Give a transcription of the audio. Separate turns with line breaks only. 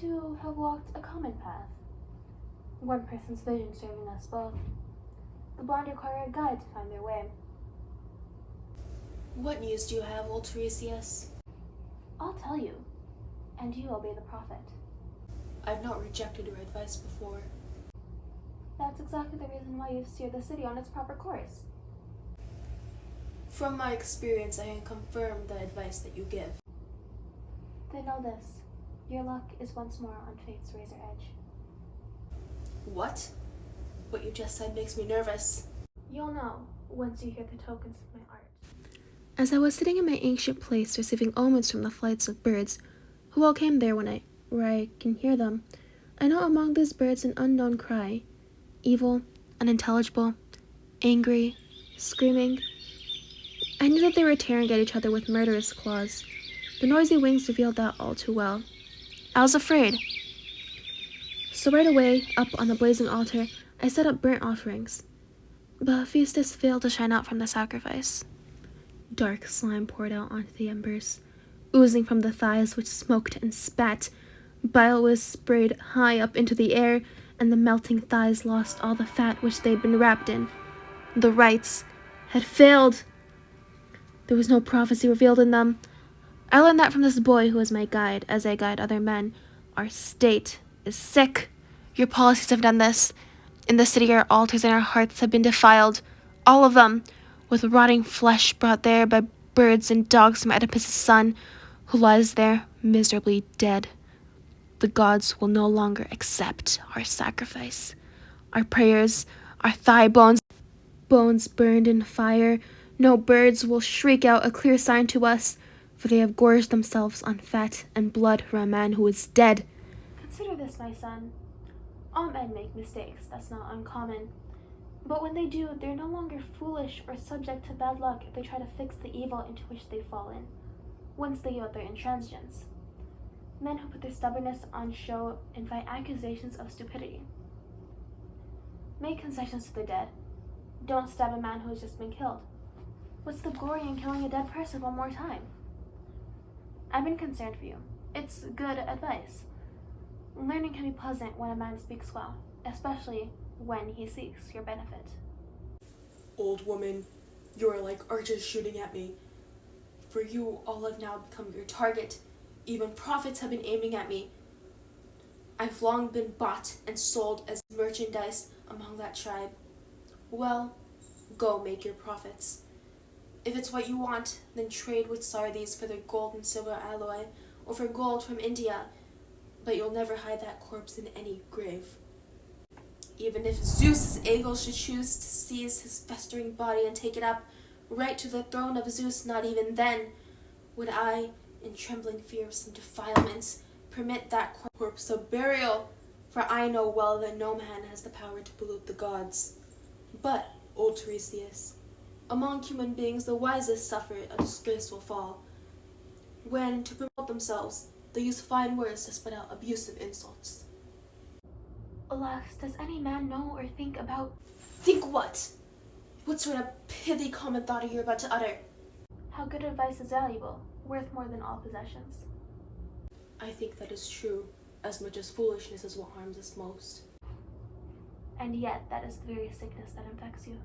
to have walked a common path. One person's vision serving us both. The blind require a guide to find their way.
What news do you have, old Teiresias?
I'll tell you, and you obey the prophet.
I've not rejected your advice before.
That's exactly the reason why you've steered the city on its proper course.
From my experience, I can confirm the advice that you give.
Then know this, your luck is once more on fate's razor edge.
What? What you just said makes me nervous.
You'll know once you hear the tokens of my art.
As I was sitting in my ancient place receiving omens from the flights of birds, who all came there where I can hear them, I know among these birds an unknown cry, evil, unintelligible, angry, screaming. I knew that they were tearing at each other with murderous claws. The noisy wings revealed that all too well. I was afraid. So right away, up on the blazing altar, I set up burnt offerings. But Hephaestus failed to shine out from the sacrifice. Dark slime poured out onto the embers, oozing from the thighs which smoked and spat. Bile was sprayed high up into the air, and the melting thighs lost all the fat which they had been wrapped in. The rites had failed. There was no prophecy revealed in them. I learned that from this boy who is my guide, as I guide other men. Our state is sick. Your policies have done this. In the city, our altars and our hearts have been defiled, all of them, with rotting flesh brought there by birds and dogs from Oedipus' son, who lies there miserably dead. The gods will no longer accept our sacrifice. Our prayers, our thigh bones burned in fire. No birds will shriek out a clear sign to us, for they have gorged themselves on fat and blood from a man who is dead.
Consider this, my son. All men make mistakes, that's not uncommon. But when they do, they're no longer foolish or subject to bad luck if they try to fix the evil into which they've fallen, once they give up their intransigence. Men who put their stubbornness on show invite accusations of stupidity. Make concessions to the dead. Don't stab a man who has just been killed. What's the glory in killing a dead person one more time? I've been concerned for you. It's good advice. Learning can be pleasant when a man speaks well, especially when he seeks your benefit.
Old woman, you are like archers shooting at me. For you, all have now become your target. Even prophets have been aiming at me. I've long been bought and sold as merchandise among that tribe. Well, go make your profits. If it's what you want, then trade with Sardes for their gold and silver alloy, or for gold from India, but you'll never hide that corpse in any grave. Even if Zeus's eagle should choose to seize his festering body and take it up right to the throne of Zeus, not even then would I, in trembling fear of some defilements, permit that corpse a burial, for I know well that no man has the power to pollute the gods. But, old Teiresias, among human beings the wisest suffer a disgraceful fall, when, to promote themselves, they use fine words to spit out abusive insults.
Alas, does any man know or think about...
Think what? What sort of pithy common thought are you about to utter?
How good advice is valuable, worth more than all possessions.
I think that is true, as much as foolishness is what harms us most.
And yet, that is the very sickness that infects you.